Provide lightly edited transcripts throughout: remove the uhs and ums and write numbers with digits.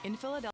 In Philadelphia.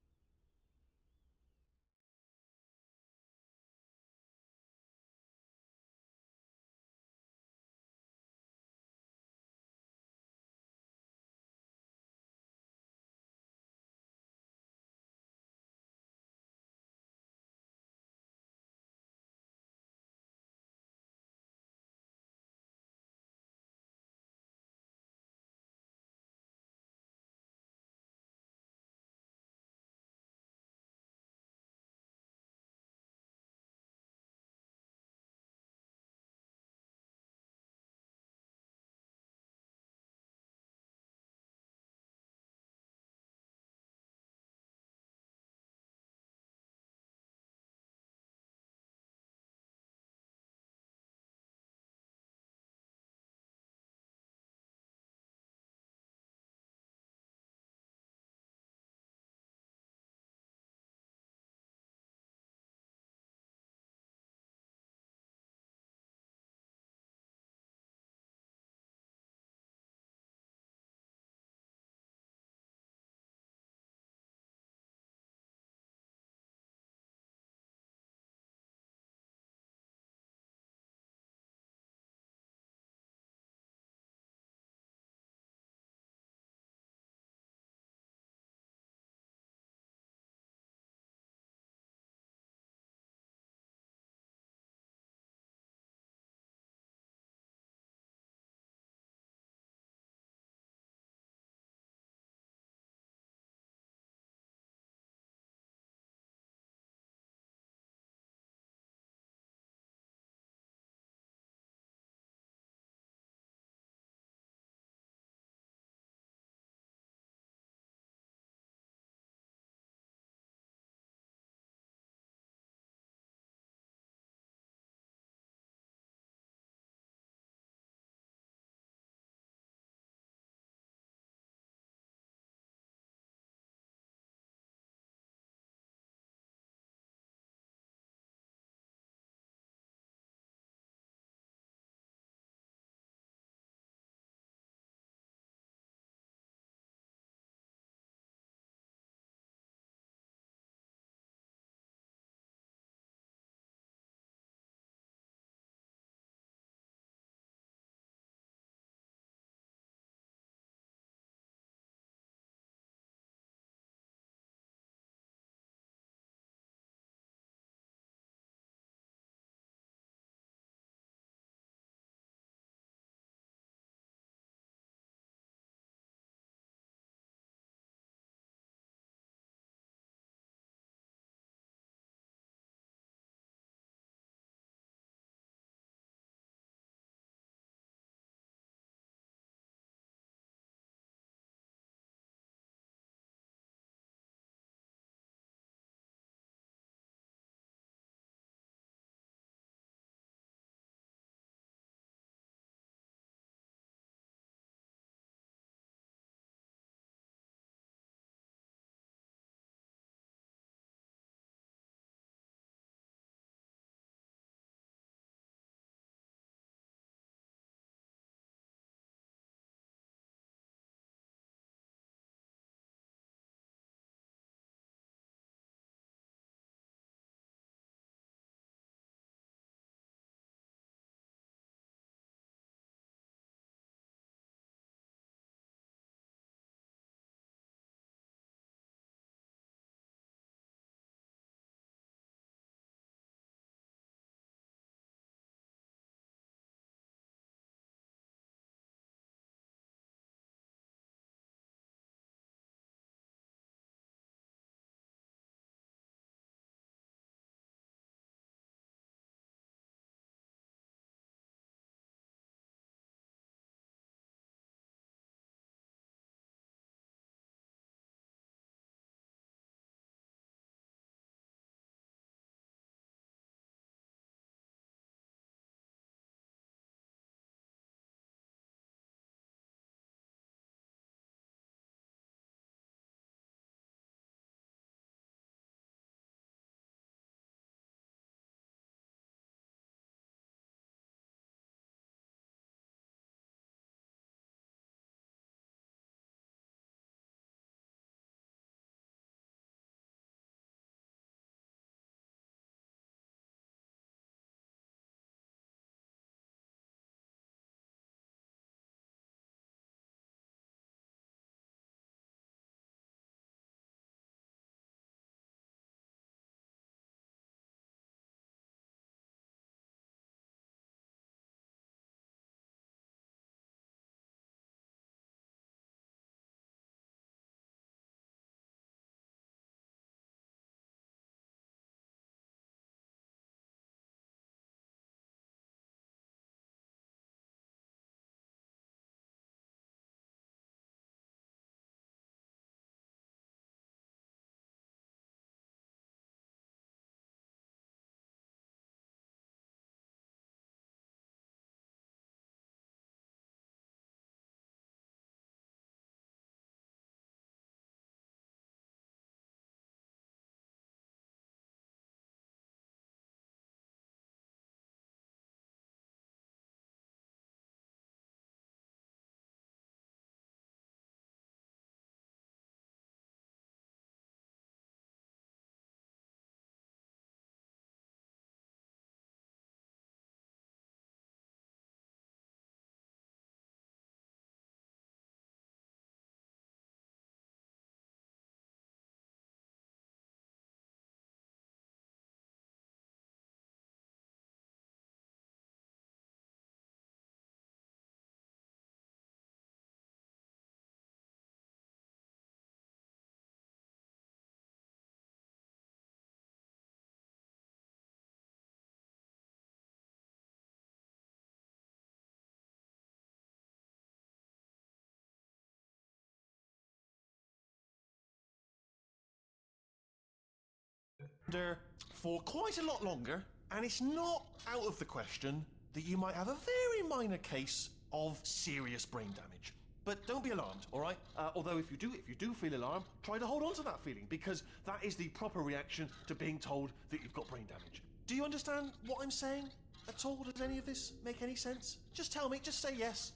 under for quite a lot longer, and it's not out of the question that you might have a very minor case of serious brain damage. But don't be alarmed, all right? Although if you do feel alarmed, try to hold on to that feeling, because that is the proper reaction to being told that you've got brain damage. Do you understand what I'm saying at all? Does any of this make any sense? Just tell me, just say yes.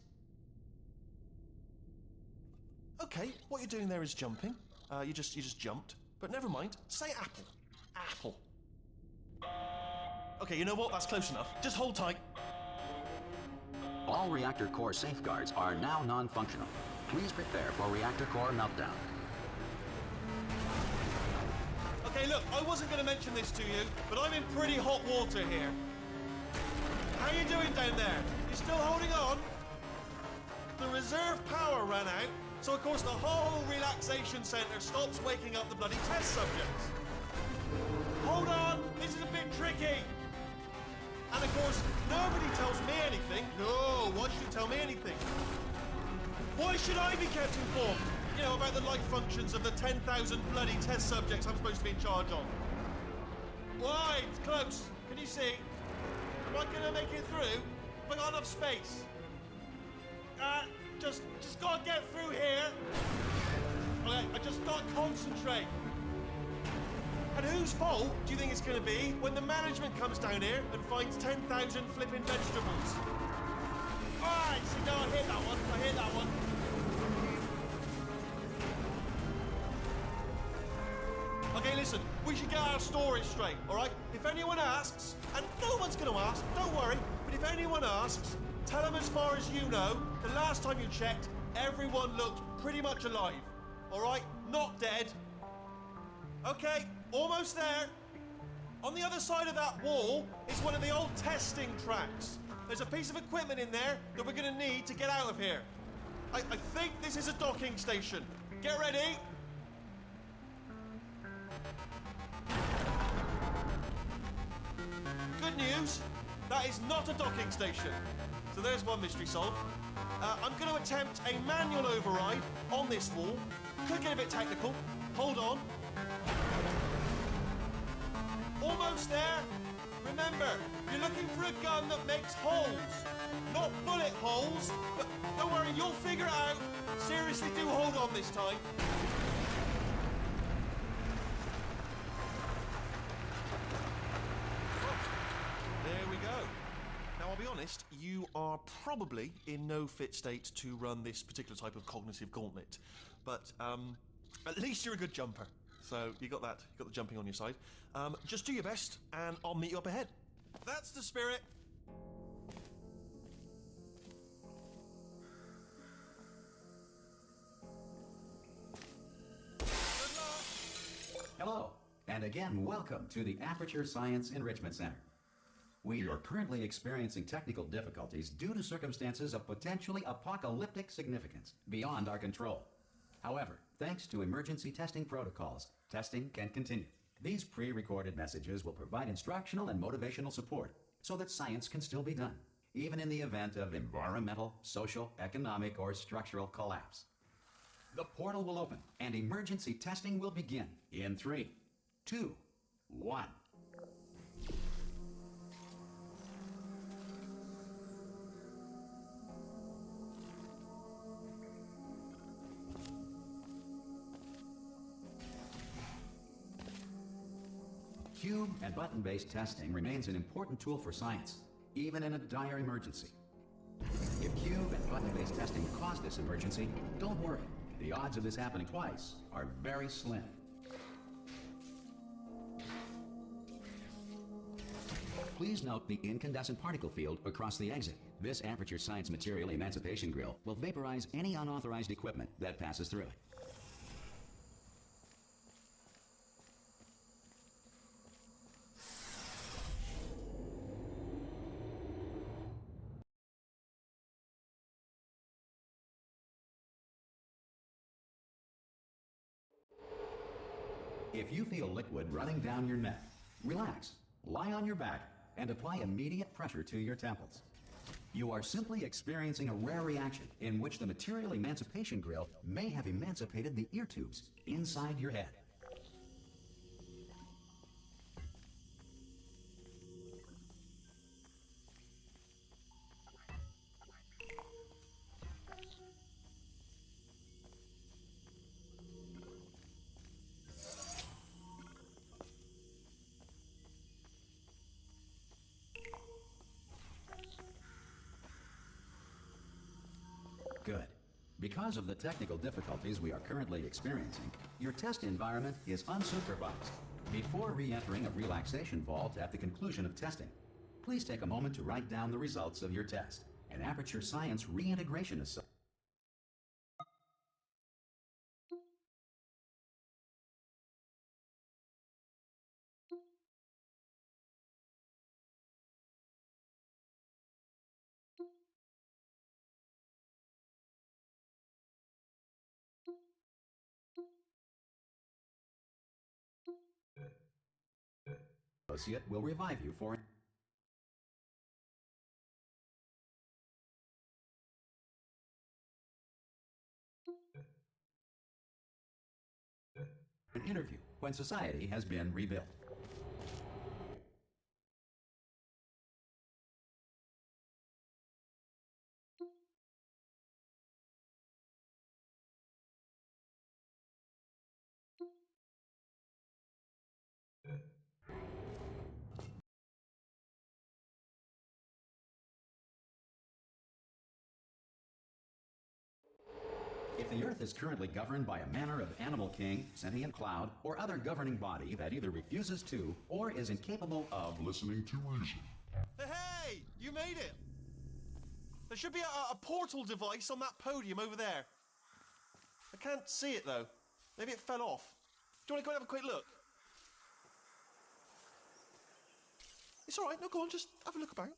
Okay, what you're doing there is jumping. You just jumped. But never mind, say apple. Apple. Okay, you know what? That's close enough. Just hold tight. All reactor core safeguards are now non-functional. Please prepare for reactor core meltdown. Okay, look, I wasn't going to mention this to you, but I'm in pretty hot water here. How you doing down there? You still holding on? The reserve power ran out, so of course the whole relaxation centre stops waking up the bloody test subjects. Hold on, this is a bit tricky. And of course, nobody tells me anything. No, why should you tell me anything? Why should I be kept informed? You know, about the life functions of the 10,000 bloody test subjects I'm supposed to be in charge of. Why? It's close. Can you see? Am I gonna make it through? Have I got enough space? Just gotta get through here. Okay, I just gotta concentrate. And whose fault do you think it's going to be when the management comes down here and finds 10,000 flipping vegetables? Alright, see, no, I hit that one. Okay, listen, we should get our story straight, alright? If anyone asks, and no one's going to ask, don't worry, but if anyone asks, tell them as far as you know, the last time you checked, everyone looked pretty much alive, alright? Not dead. Okay, almost there. On the other side of that wall is one of the old testing tracks. There's a piece of equipment in there that we're going to need to get out of here. I think this is a docking station. Get ready. Good news, that is not a docking station. So there's one mystery solved. I'm going to attempt a manual override on this wall. Could get a bit technical. Hold on. Almost there. Remember, you're looking for a gun that makes holes. Not bullet holes, but don't worry, you'll figure it out. Seriously, do hold on this time. There we go. Now, I'll be honest, you are probably in no fit state to run this particular type of cognitive gauntlet. But, at least you're a good jumper. So, you got that. You got the jumping on your side. Just do your best, and I'll meet you up ahead. That's the spirit. Hello, and again, welcome to the Aperture Science Enrichment Center. We are currently experiencing technical difficulties due to circumstances of potentially apocalyptic significance beyond our control. However, thanks to emergency testing protocols, testing can continue. These pre-recorded messages will provide instructional and motivational support so that science can still be done, even in the event of environmental, social, economic, or structural collapse. The portal will open and emergency testing will begin in 3, 2, 1. Cube and button-based testing remains an important tool for science, even in a dire emergency. If cube and button-based testing caused this emergency, don't worry. The odds of this happening twice are very slim. Please note the incandescent particle field across the exit. This Aperture Science Material Emancipation Grill will vaporize any unauthorized equipment that passes through it. If you feel liquid running down your neck, relax, lie on your back, and apply immediate pressure to your temples. You are simply experiencing a rare reaction in which the Material Emancipation Grill may have emancipated the ear tubes inside your head. Good. Because of the technical difficulties we are currently experiencing, your test environment is unsupervised. Before re-entering a relaxation vault at the conclusion of testing, please take a moment to write down the results of your test. An Aperture Science reintegration assignment. Associate will revive you for an interview when society has been rebuilt. If the Earth is currently governed by a manner of animal king, sentient cloud, or other governing body that either refuses to or is incapable of listening to reason. Hey! You made it! There should be a portal device on that podium over there. I can't see it, though. Maybe it fell off. Do you want to go and have a quick look? It's all right. No, go on. Just have a look about.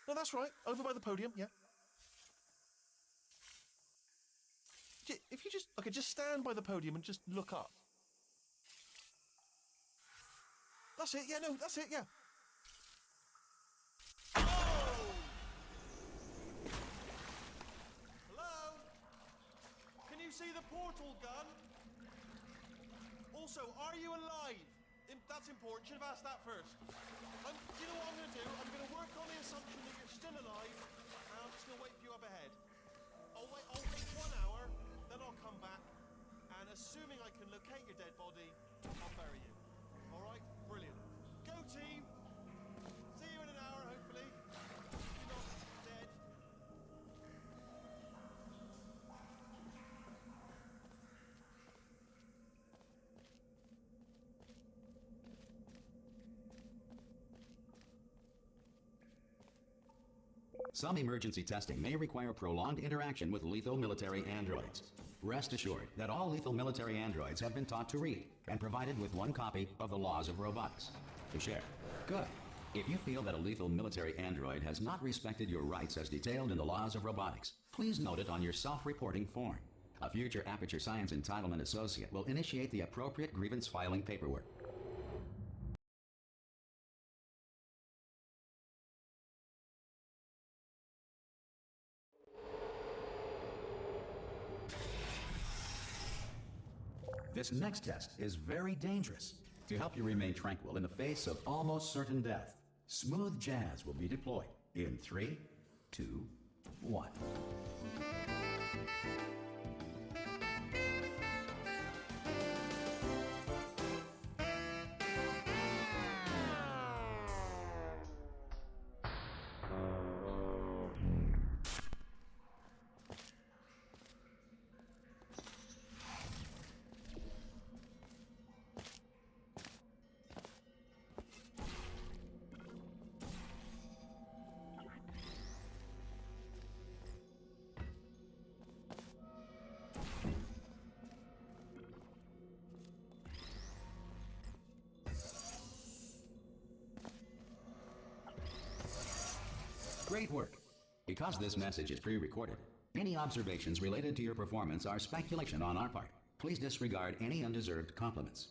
No, that's right. Over by the podium, yeah. If you just... Okay, just stand by the podium and just look up. That's it. Yeah, no, that's it, yeah. Oh! Hello? Can you see the portal gun? Also, are you alive? That's important. Should have asked that first. Do you know what I'm going to do? I'm going to work on the assumption that you're still alive, and I'm just going to wait for you up ahead. I'll wait 1 hour, then I'll come back, and assuming I can locate your dead body, I'll bury you. All right? Brilliant. Go team! See you in an hour, hopefully. You're not dead. Some emergency testing may require prolonged interaction with lethal military androids. Rest assured that all lethal military androids have been taught to read and provided with 1 copy of the Laws of Robotics to share. Good. If you feel that a lethal military android has not respected your rights as detailed in the Laws of Robotics, please note it on your self-reporting form. A future Aperture Science Entitlement Associate will initiate the appropriate grievance filing paperwork. This next test is very dangerous. To help you remain tranquil in the face of almost certain death, smooth jazz will be deployed in 3, 2, 1. Great work. Because this message is pre-recorded, any observations related to your performance are speculation on our part. Please disregard any undeserved compliments.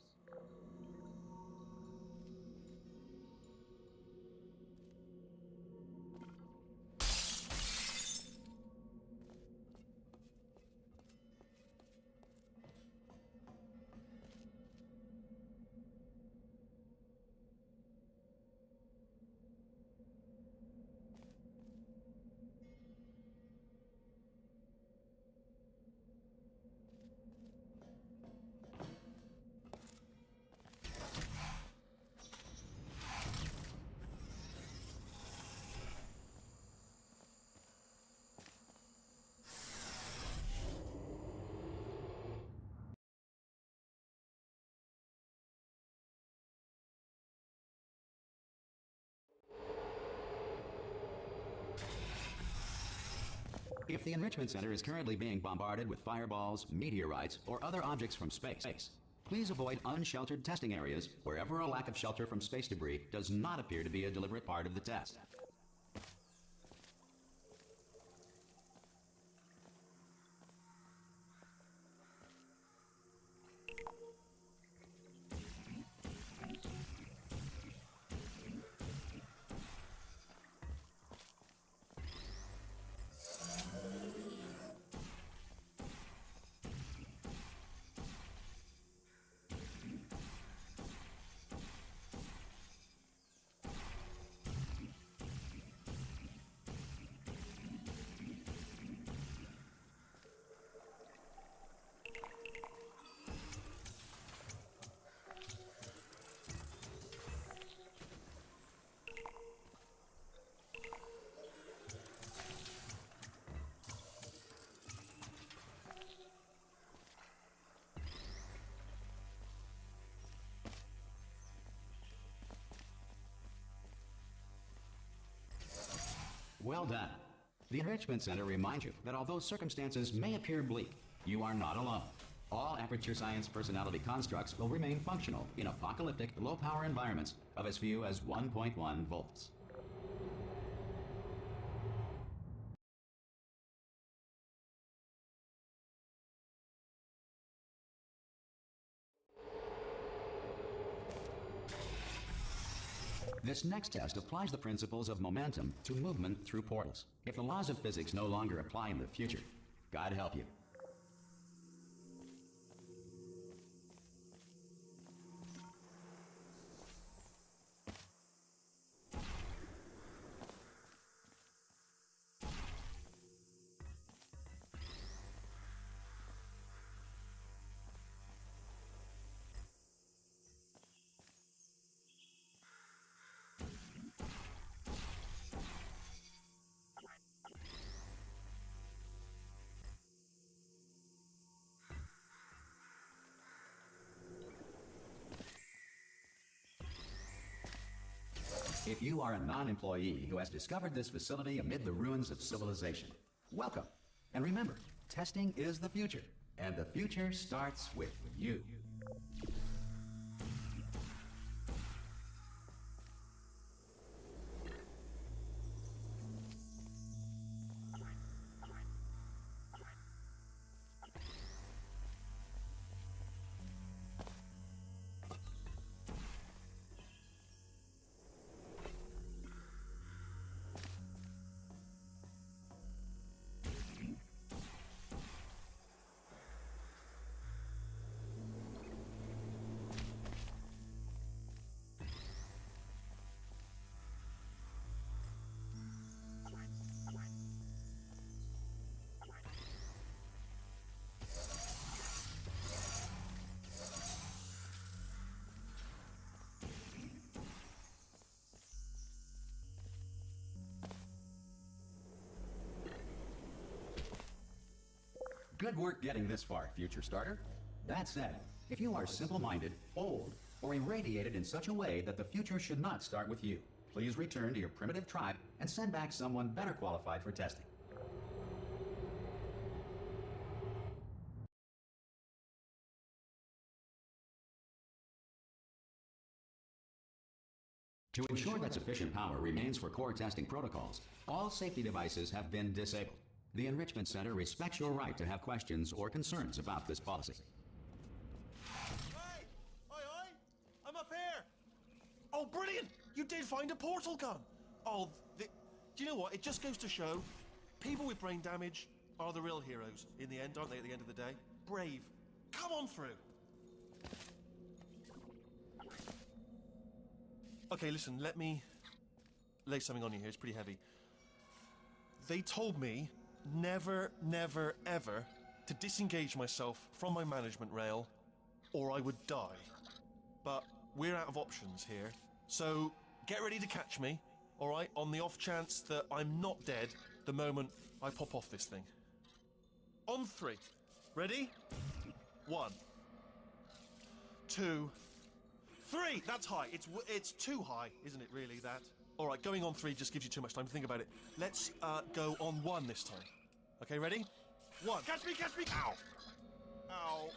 If the Enrichment Center is currently being bombarded with fireballs, meteorites, or other objects from space, please avoid unsheltered testing areas wherever a lack of shelter from space debris does not appear to be a deliberate part of the test. Well done. The Enrichment Center reminds you that although circumstances may appear bleak, you are not alone. All Aperture Science personality constructs will remain functional in apocalyptic, low-power environments of as few as 1.1 volts. This next test applies the principles of momentum to movement through portals. If the laws of physics no longer apply in the future, God help you. If you are a non-employee who has discovered this facility amid the ruins of civilization, welcome. And remember, testing is the future, and the future starts with you. Good work getting this far, future starter. That said, if you are simple-minded, old, or irradiated in such a way that the future should not start with you, please return to your primitive tribe and send back someone better qualified for testing. To ensure that sufficient power remains for core testing protocols, all safety devices have been disabled. The Enrichment Center respects your right to have questions or concerns about this policy. Hey! Aye, I'm up here! Oh, brilliant! You did find a portal gun! Oh, do you know what? It just goes to show, people with brain damage are the real heroes in the end, aren't they, at the end of the day? Brave. Come on through! Okay, listen, let me lay something on you here. It's pretty heavy. They told me never, never, ever to disengage myself from my management rail or I would die. But we're out of options here, so get ready to catch me, all right, on the off chance that I'm not dead the moment I pop off this thing. On 3. Ready? 1, 2, 3! That's high. It's too high, isn't it, really, that? All right, going on 3 just gives you too much time to think about it. Let's go on 1 this time. Okay, ready? 1. Catch me, catch me! Ow! Ow.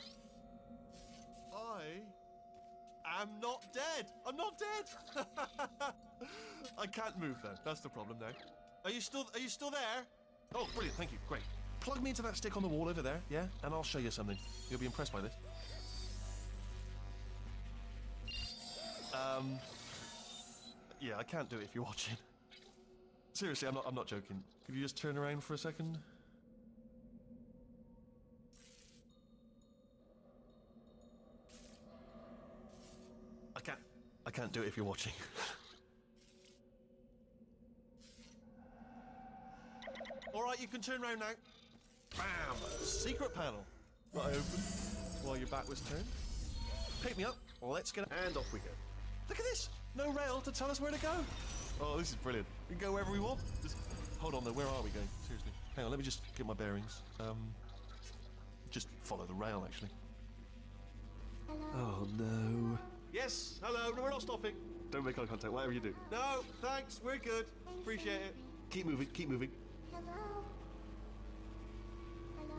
I am not dead. I'm not dead. I can't move though. That's the problem now. Are you still there? Oh, brilliant. Thank you. Great. Plug me into that stick on the wall over there, yeah? And I'll show you something. You'll be impressed by this. Yeah, I can't do it if you're watching. Seriously, I'm not joking. Could you just turn around for a second? I can't do it if you're watching. Alright, you can turn around now. Bam! Secret panel. That I opened while your back was turned. Pick me up, let's get... And off we go. Look at this! No rail to tell us where to go. Oh, this is brilliant. We can go wherever we want. Just... Hold on though, where are we going? Seriously. Hang on, let me just get my bearings. Just follow the rail, actually. Hello. Oh, no. Yes, hello. No, we're not stopping. Don't make eye contact, whatever you do. No, thanks. We're good. Appreciate it. Keep moving, keep moving. Hello. Hello.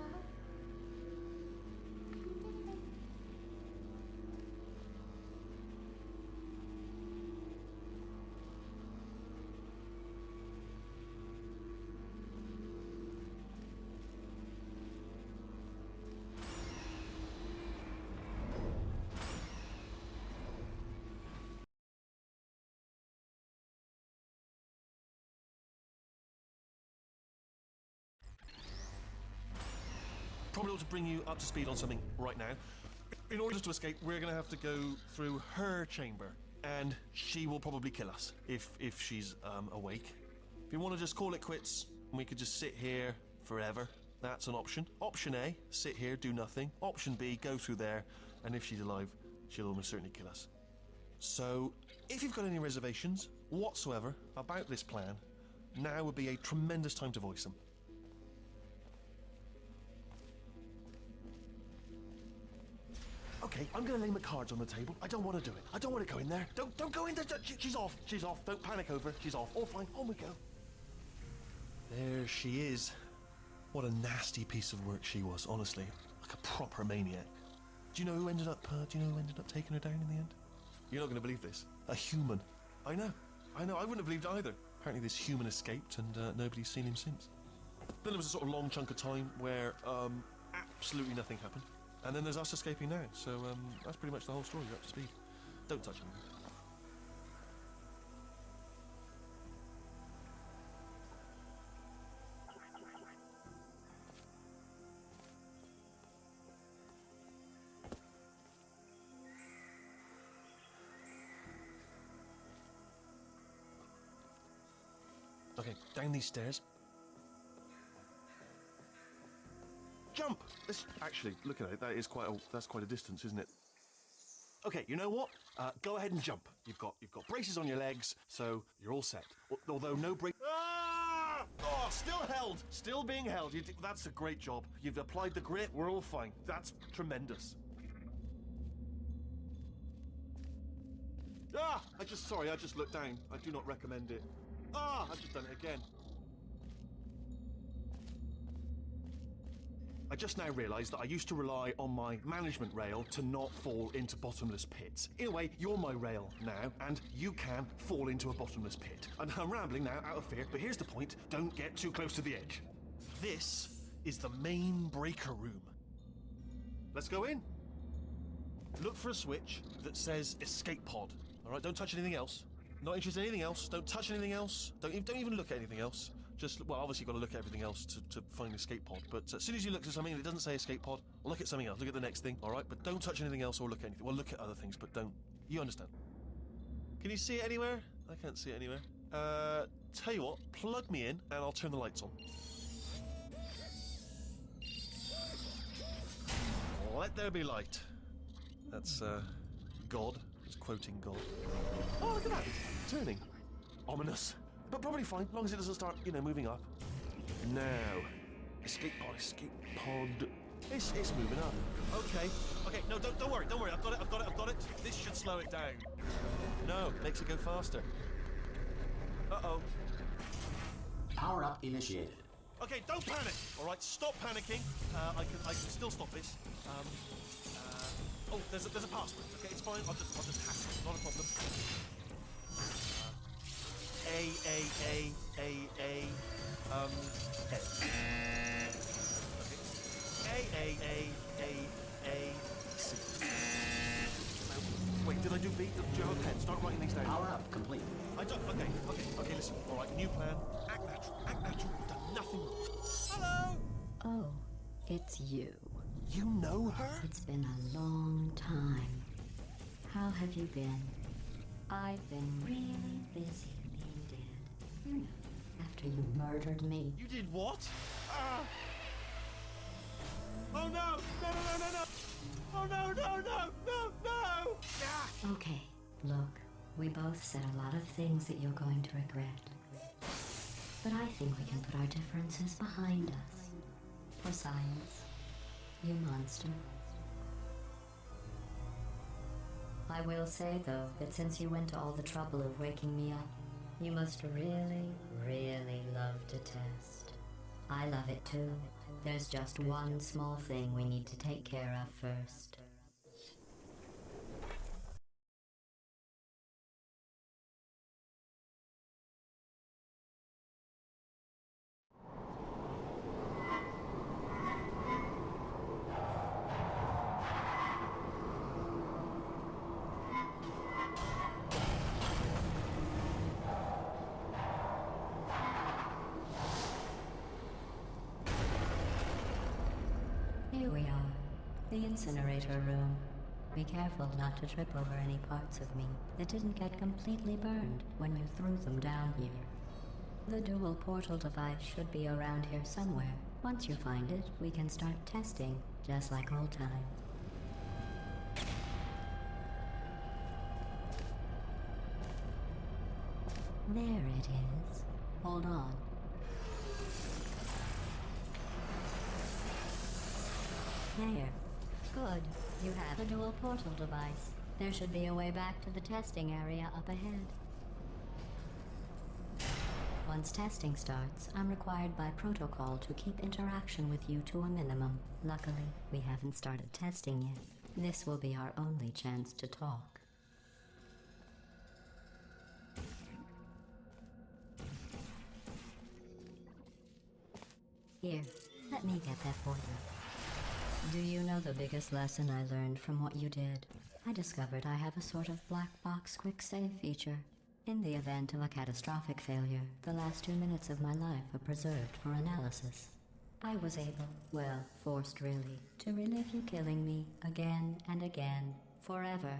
Probably ought to bring you up to speed on something right now. In order to escape, we're going to have to go through her chamber, and she will probably kill us if she's awake. If you want to just call it quits, and we could just sit here forever, that's an option. Option A, sit here, do nothing. Option B, go through there, and if she's alive, she'll almost certainly kill us. So, if you've got any reservations whatsoever about this plan, now would be a tremendous time to voice them. Okay, I'm gonna lay my cards on the table. I don't want to do it. I don't want to go in there. Don't go in there. She's off. She's off. Don't panic over. She's off. All fine. On we go. There she is. What a nasty piece of work she was, honestly. Like a proper maniac. Do you know who ended up taking her down in the end? You're not gonna believe this. A human. I know. I wouldn't have believed either. Apparently this human escaped and nobody's seen him since. Then there was a sort of long chunk of time where absolutely nothing happened. And then there's us escaping now, so that's pretty much the whole story. You're up to speed. Don't touch anything. Okay, down these stairs. Jump! Actually, look at it. That's quite a distance, isn't it? Okay, you know what? Go ahead and jump. You've got braces on your legs, so you're all set. Although no brace. Ah! Oh, still held. Still being held. That's a great job. You've applied the grit. We're all fine. That's tremendous. Ah! I just looked down. I do not recommend it. Ah! I've just done it again. I just now realised that I used to rely on my management rail to not fall into bottomless pits. In a way, you're my rail now, and you can fall into a bottomless pit. And I'm rambling now out of fear, but here's the point. Don't get too close to the edge. This is the main breaker room. Let's go in. Look for a switch that says escape pod. All right, don't touch anything else. Not interested in anything else. Don't touch anything else. Don't even look at anything else. Just, well, obviously you've got to look at everything else to find the escape pod. But as soon as you look at something and it doesn't say escape pod, look at something else. Look at the next thing, all right? But don't touch anything else or look at anything. Well, look at other things, but don't. You understand? Can you see it anywhere? I can't see it anywhere. Tell you what, plug me in and I'll turn the lights on. Let there be light. That's, God. He's quoting God. Oh, look at that. It's turning. Ominous. But probably fine, as long as it doesn't start, moving up. Now. Escape pod. It's moving up. Okay. No, don't worry. I've got it. This should slow it down. No, makes it go faster. Uh-oh. Power up initiated. Okay, don't panic. All right, stop panicking. I can still stop this. Oh, there's a password. Okay, it's fine. I'll just hack it. Not a problem. S. Okay. C. No, wait, did I do B? Joe, pen. Start writing these down. Power up, complete. I don't. Okay. Listen. All right, new plan. Act natural. Act natural. You've done nothing wrong. Hello. Oh, it's you. You know her? It's been a long time. How have you been? I've been really busy being dead. You know, after you murdered me. You did what? Oh no! No! Oh no! Ah! Okay, look, we both said a lot of things that you're going to regret. But I think we can put our differences behind us. For science, you monster. I will say, though, that since you went to all the trouble of waking me up, you must really, really love to test. I love it too. There's just one small thing we need to take care of first. Here we are, the incinerator room. Be careful not to trip over any parts of me that didn't get completely burned when you threw them down here. The dual portal device should be around here somewhere. Once you find it, we can start testing, just like old times. There it is. Hold on. There. Good. You have a dual portal device. There should be a way back to the testing area up ahead. Once testing starts, I'm required by protocol to keep interaction with you to a minimum. Luckily, we haven't started testing yet. This will be our only chance to talk. Here, let me get that for you. Do you know the biggest lesson I learned from what you did? I discovered I have a sort of black box quick save feature. In the event of a catastrophic failure, the last 2 minutes of my life are preserved for analysis. I was able, well, forced really, to relive you killing me again and again, forever.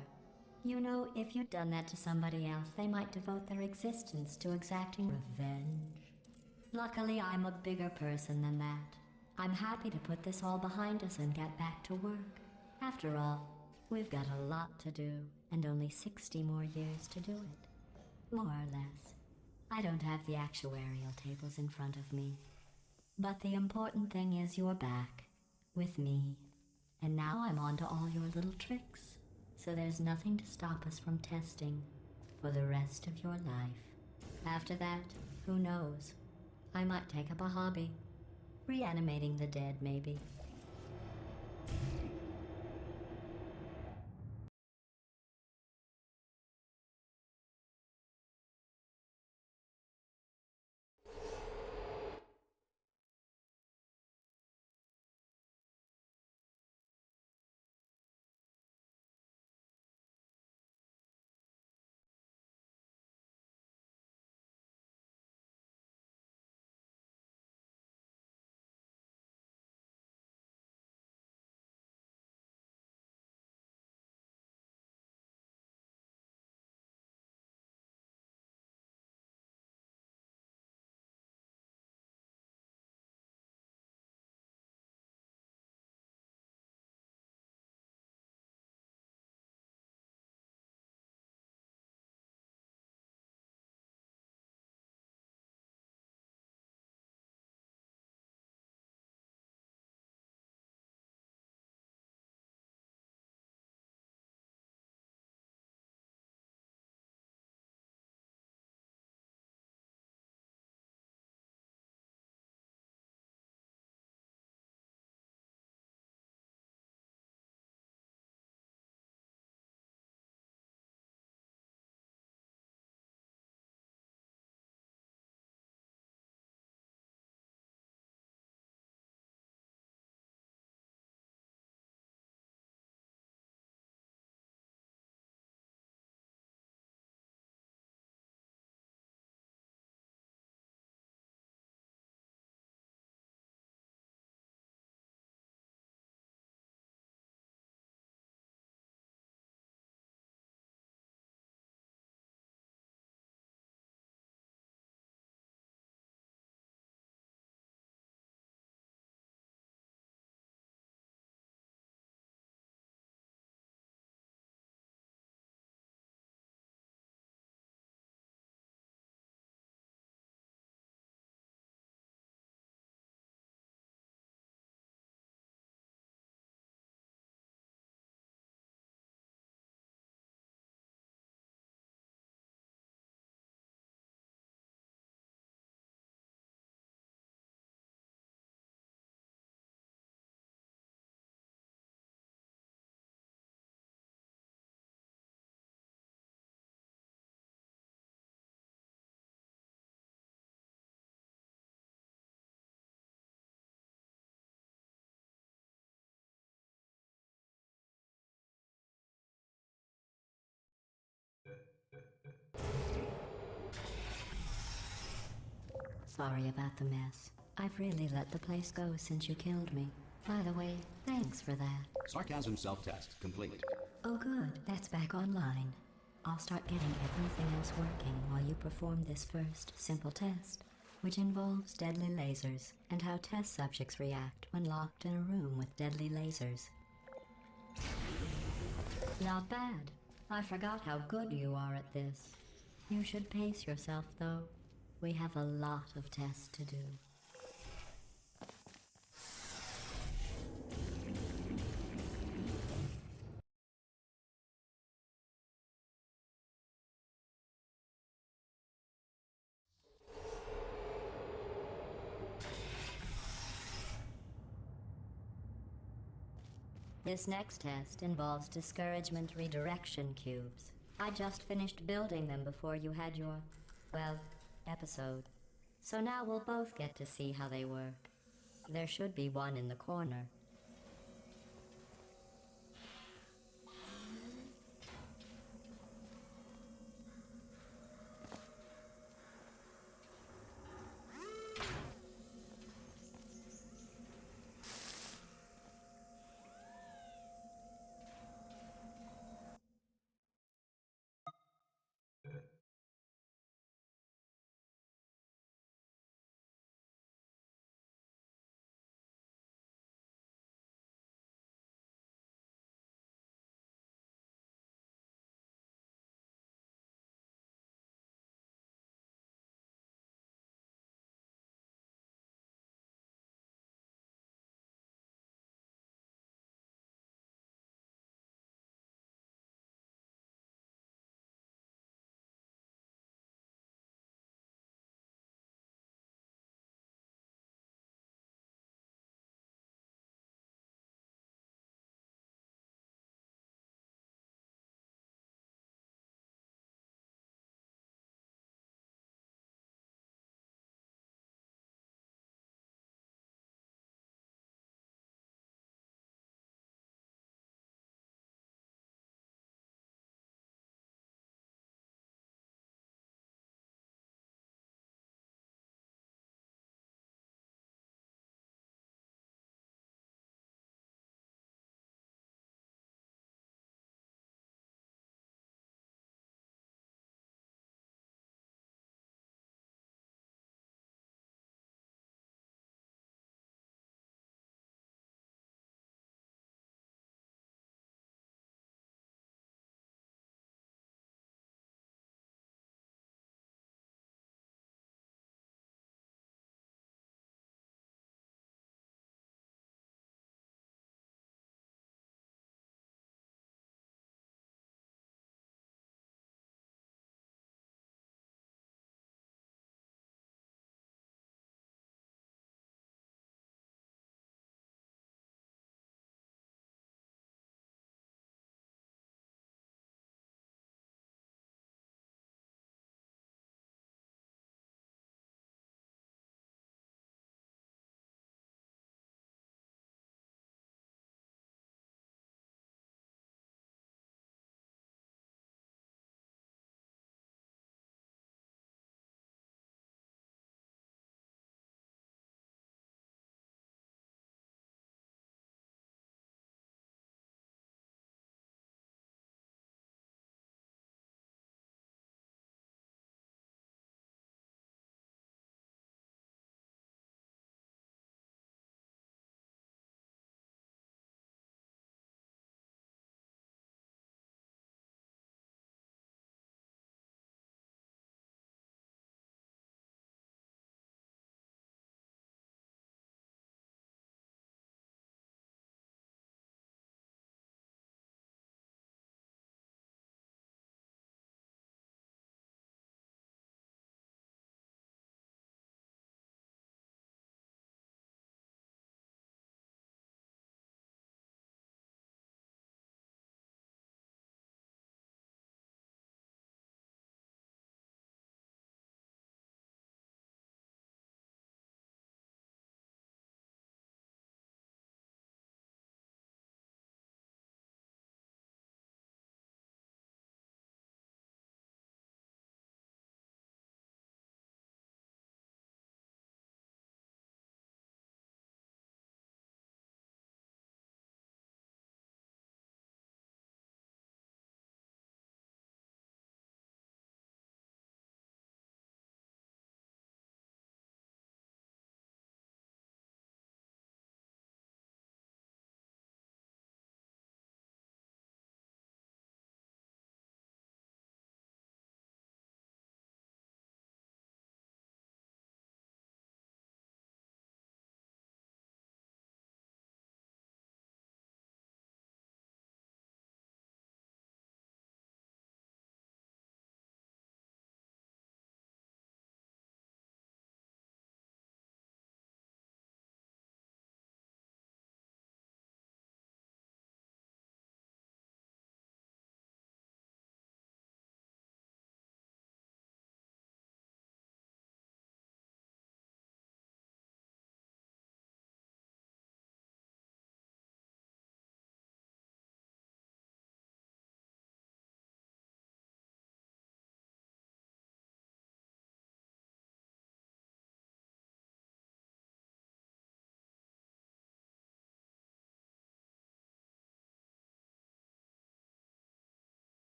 You know, if you'd done that to somebody else, they might devote their existence to exacting revenge. Luckily, I'm a bigger person than that. I'm happy to put this all behind us and get back to work. After all, we've got a lot to do, and only 60 more years to do it. More or less. I don't have the actuarial tables in front of me. But the important thing is you're back, with me. And now I'm on to all your little tricks. So there's nothing to stop us from testing for the rest of your life. After that, who knows? I might take up a hobby. Reanimating the dead, maybe. Sorry about the mess. I've really let the place go since you killed me. By the way, thanks for that. Sarcasm self-test complete. Oh good, that's back online. I'll start getting everything else working while you perform this first simple test, which involves deadly lasers and how test subjects react when locked in a room with deadly lasers. Not bad. I forgot how good you are at this. You should pace yourself, though. We have a lot of tests to do. This next test involves discouragement redirection cubes. I just finished building them before you had your, well, episode. So now we'll both get to see how they work. There should be one in the corner.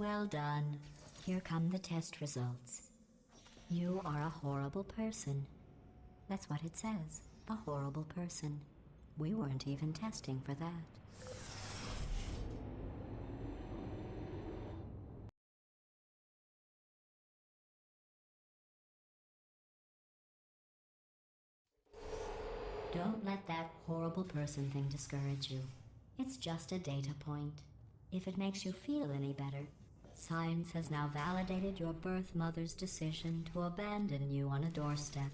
Well done. Here come the test results. You are a horrible person. That's what it says. A horrible person. We weren't even testing for that. Don't let that horrible person thing discourage you. It's just a data point. If it makes you feel any better, science has now validated your birth mother's decision to abandon you on a doorstep.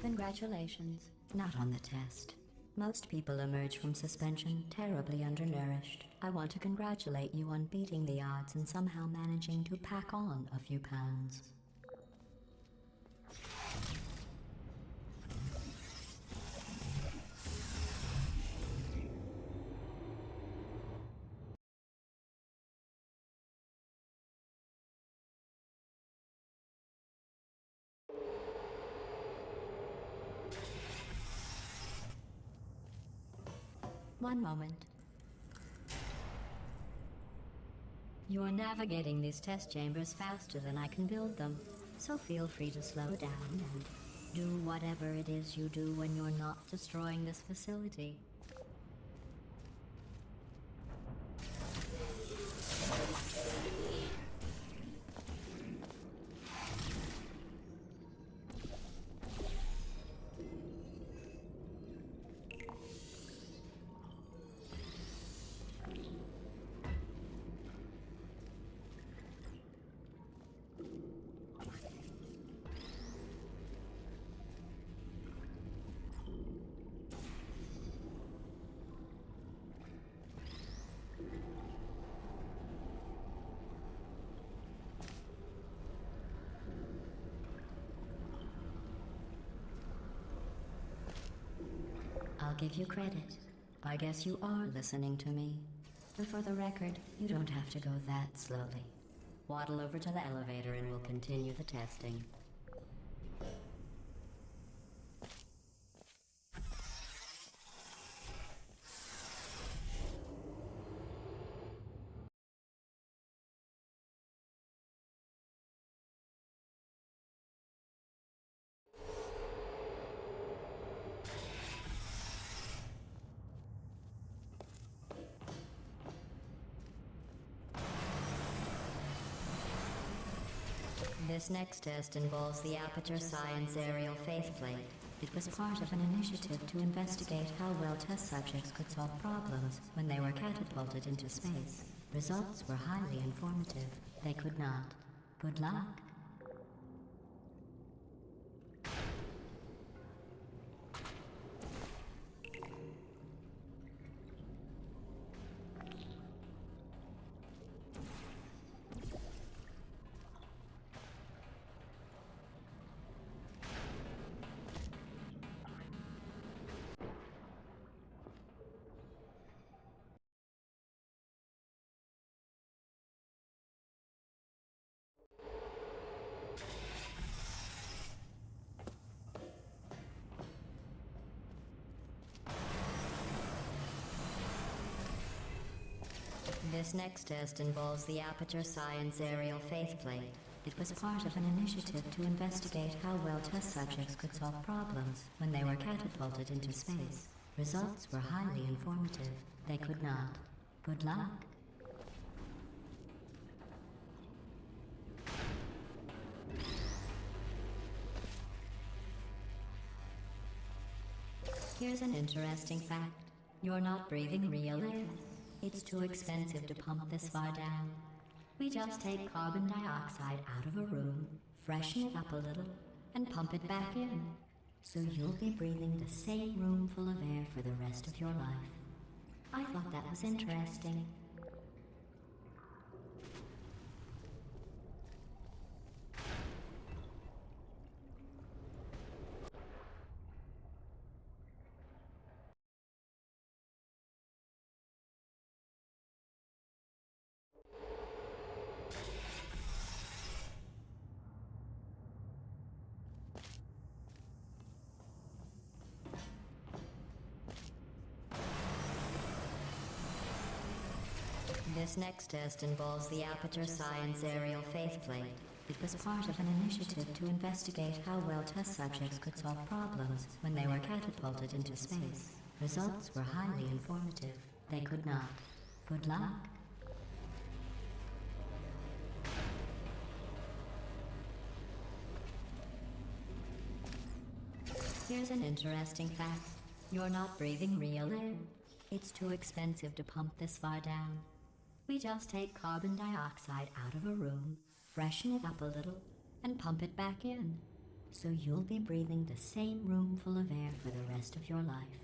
Congratulations. Not on the test. Most people emerge from suspension terribly undernourished. I want to congratulate you on beating the odds and somehow managing to pack on a few pounds. One moment. You're navigating these test chambers faster than I can build them, so feel free to slow down and do whatever it is you do when you're not destroying this facility. I'll give you credit. I guess you are listening to me. But for the record, you don't have to go that slowly. Waddle over to the elevator and we'll continue the testing. This next test involves the Aperture Science Aerial Faithplate. It was part of an initiative to investigate how well test subjects could solve problems when they were catapulted into space. Results were highly informative. They could not. Good luck. This next test involves the Aperture Science Aerial Faithplate. It was part of an initiative to investigate how well test subjects could solve problems when they were catapulted into space. Results were highly informative. They could not. Good luck. Here's an interesting fact. You're not breathing real air. It's too expensive to pump this far down. We just take carbon dioxide out of a room, freshen it up a little, and pump it back in. So you'll be breathing the same room full of air for the rest of your life. I thought that was interesting. This next test involves the Aperture Science Aerial Faithplate. It was part of an initiative to investigate how well test subjects could solve problems when they were catapulted into space. Results were highly informative. They could not. Good luck. Here's an interesting fact. You're not breathing real air. It's too expensive to pump this far down. We just take carbon dioxide out of a room, freshen it up a little, and pump it back in. So you'll be breathing the same room full of air for the rest of your life.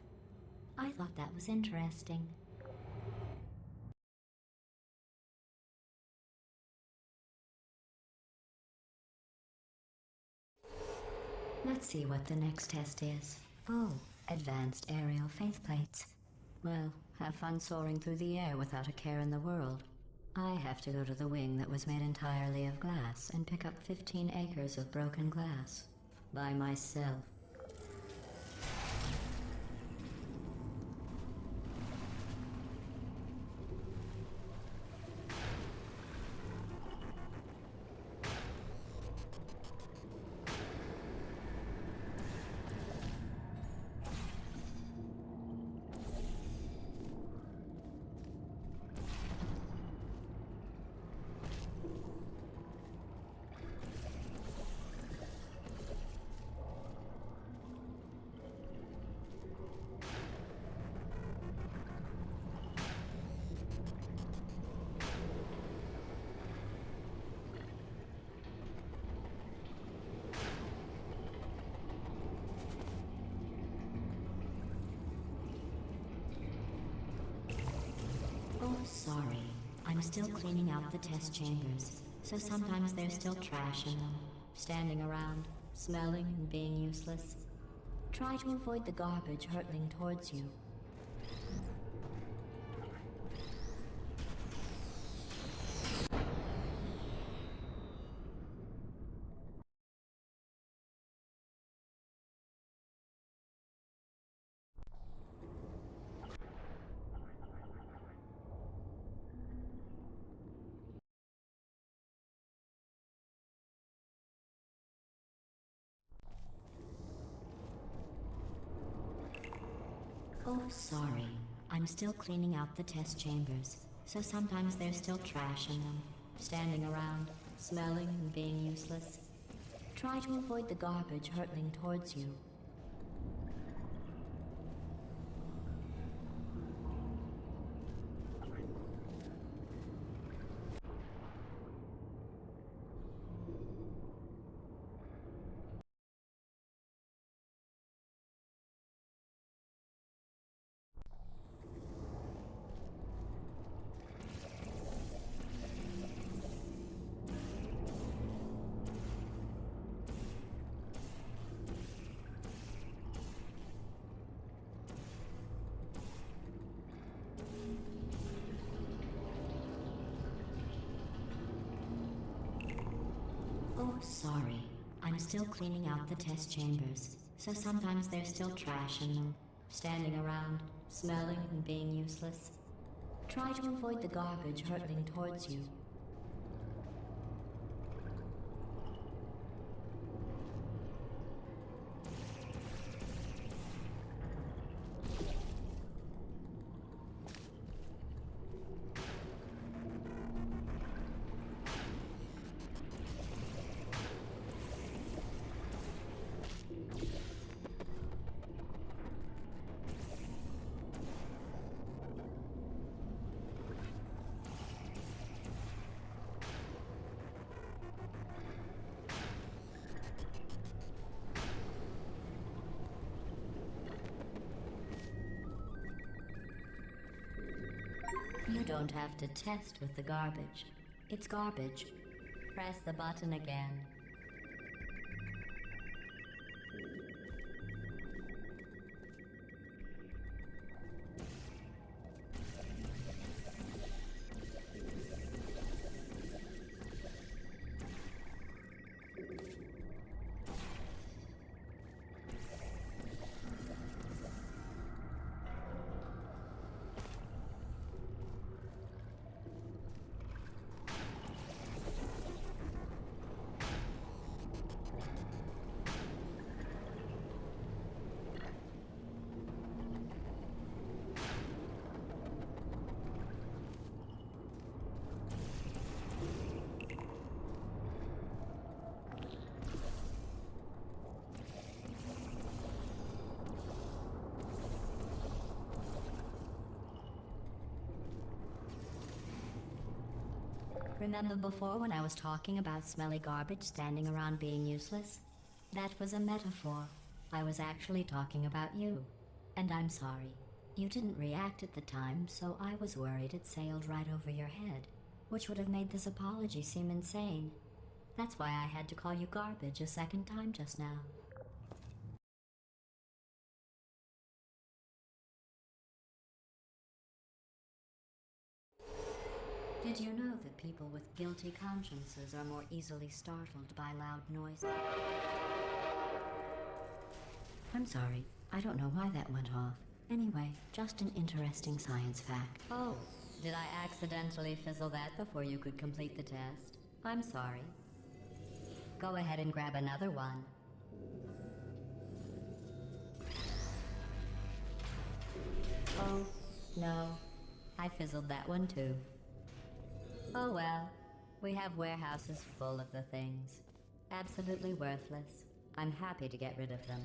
I thought that was interesting. Let's see what the next test is. Oh, advanced aerial faithplates. Well, have fun soaring through the air without a care in the world. I have to go to the wing that was made entirely of glass and pick up 15 acres of broken glass. By myself. Oh, sorry. I'm still cleaning out the test chambers, so sometimes there's still trash in them, standing around, smelling and being useless. Try to avoid the garbage hurtling towards you. Oh, sorry. I'm still cleaning out the test chambers, so sometimes there's still trash in them, standing around, smelling and being useless. Try to avoid the garbage hurtling towards you. Oh, sorry. I'm still cleaning out the test chambers, so sometimes there's still trash in them, standing around, smelling and being useless. Try to avoid the garbage hurtling towards you. You don't have to test with the garbage. It's garbage. Press the button again. Remember before when I was talking about smelly garbage standing around being useless? That was a metaphor. I was actually talking about you. And I'm sorry. You didn't react at the time, so I was worried it sailed right over your head, which would have made this apology seem insane. That's why I had to call you garbage a second time just now. Did you know that people with guilty consciences are more easily startled by loud noises? I'm sorry. I don't know why that went off. Anyway, just an interesting science fact. Oh, did I accidentally fizzle that before you could complete the test? I'm sorry. Go ahead and grab another one. Oh, no. I fizzled that one too. Oh well, we have warehouses full of the things. Absolutely worthless. I'm happy to get rid of them.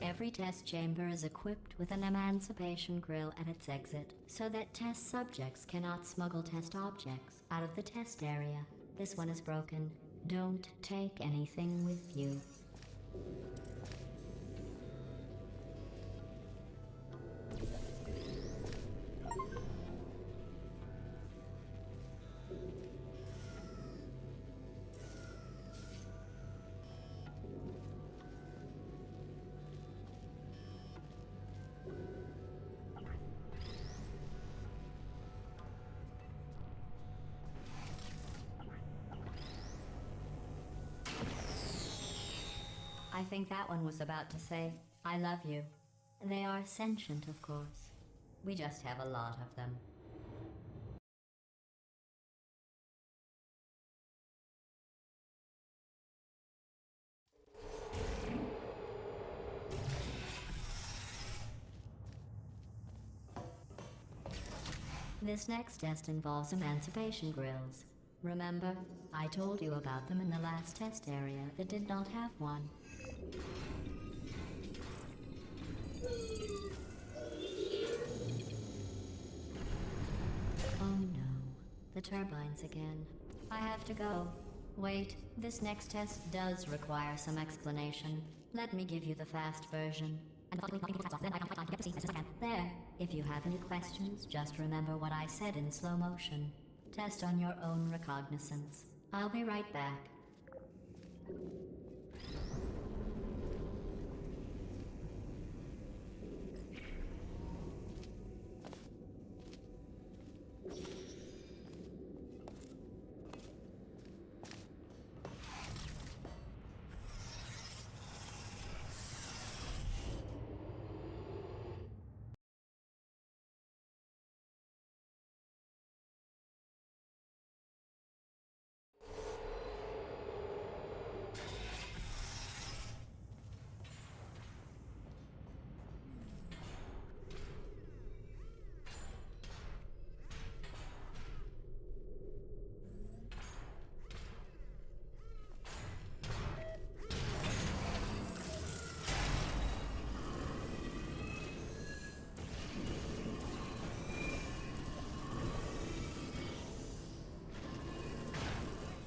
Every test chamber is equipped with an emancipation grill at its exit, so that test subjects cannot smuggle test objects out of the test area. This one is broken. Don't take anything with you. I think that one was about to say, I love you. They are sentient, of course. We just have a lot of them. This next test involves emancipation grills. Remember, I told you about them in the last test area that did not have one. Oh no, the turbines again. I have to go. Wait, this next test does require some explanation. Let me give you the fast version. There. If you have any questions, just remember what I said in slow motion. Test on your own recognizance. I'll be right back.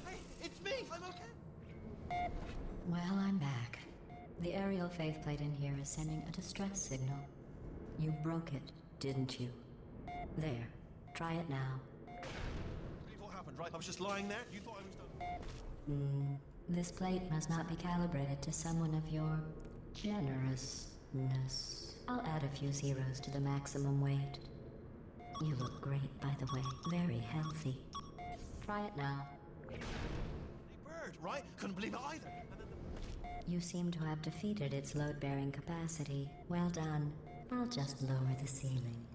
Hey, it's me! I'm okay! Well, I'm back. The aerial faceplate in here is sending a distress signal. You broke it, didn't you? There. Try it now. Believe what happened, right? I was just lying there. You thought I was done. This plate must not be calibrated to someone of your generousness. I'll add a few zeros to the maximum weight. You look great, by the way. Very healthy. Try it now. Hey, bird, right? Couldn't believe it either. And then You seem to have defeated its load-bearing capacity. Well done. I'll just lower the ceiling.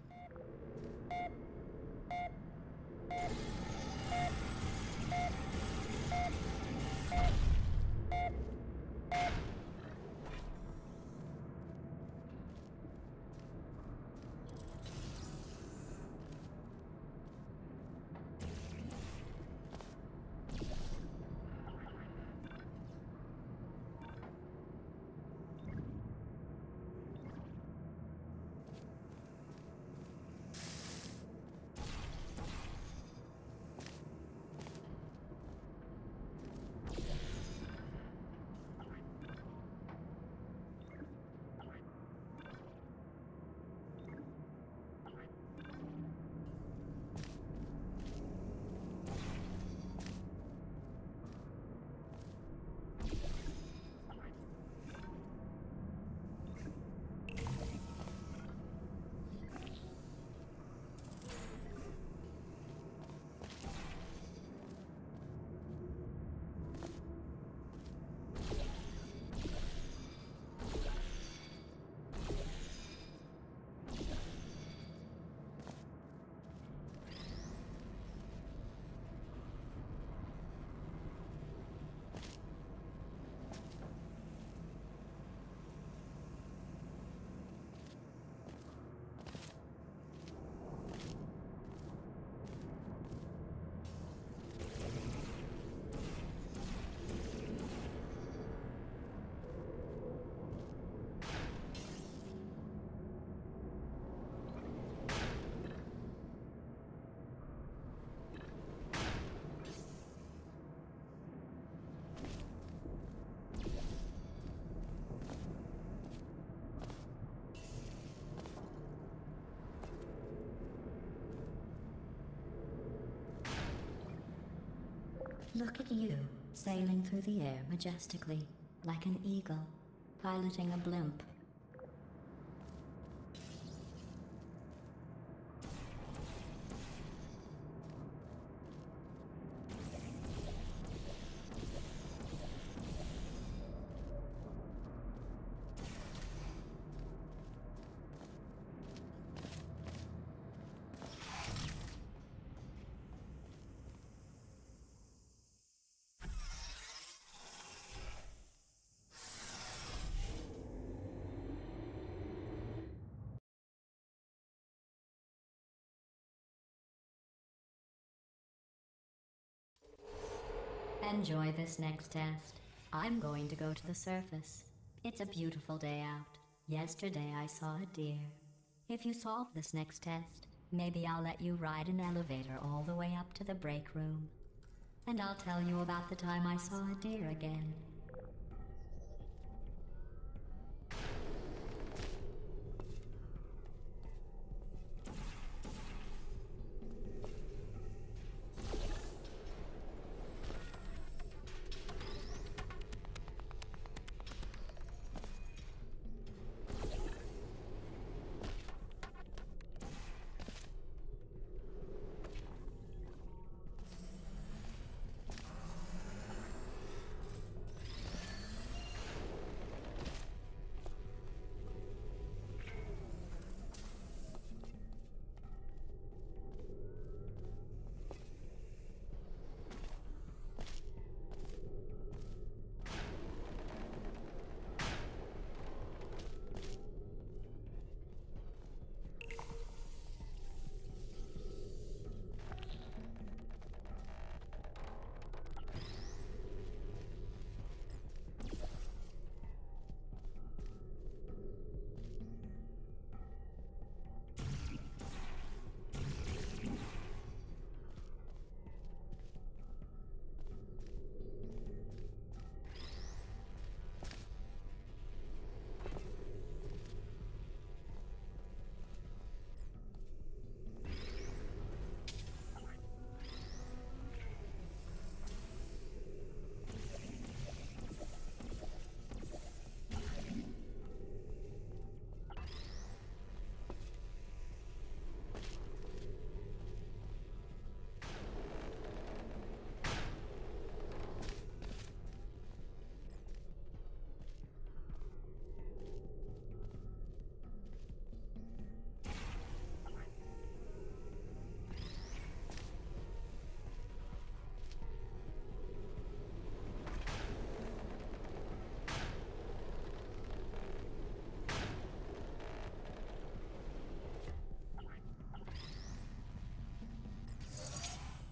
Look at you, sailing through the air majestically, like an eagle, piloting a blimp. Enjoy this next test. I'm going to go to the surface. It's a beautiful day out. Yesterday I saw a deer. If you solve this next test, maybe I'll let you ride an elevator all the way up to the break room. And I'll tell you about the time I saw a deer again.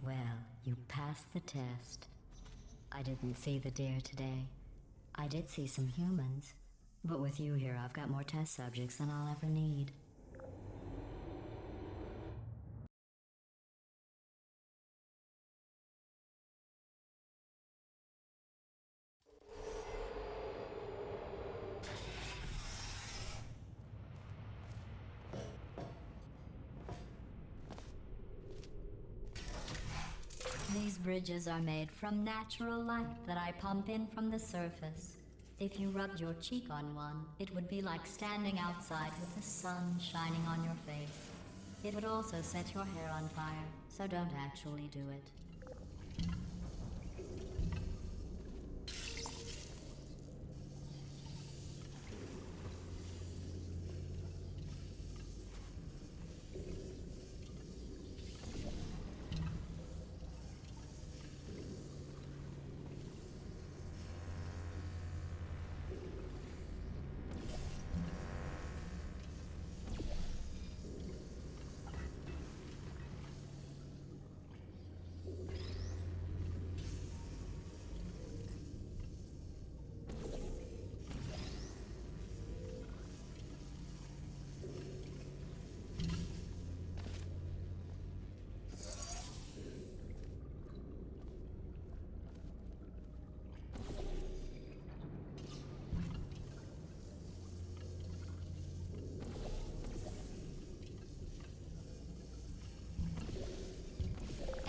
Well, you passed the test. I didn't see the deer today. I did see some humans. But with you here, I've got more test subjects than I'll ever need. These bridges are made from natural light that I pump in from the surface. If you rubbed your cheek on one, it would be like standing outside with the sun shining on your face. It would also set your hair on fire, so don't actually do it.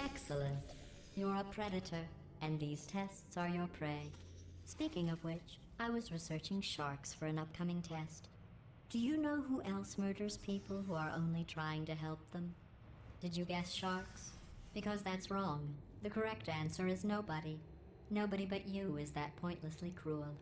Excellent. You're a predator, and these tests are your prey. Speaking of which, I was researching sharks for an upcoming test. Do you know who else murders people who are only trying to help them? Did you guess sharks? Because that's wrong. The correct answer is nobody. Nobody but you is that pointlessly cruel.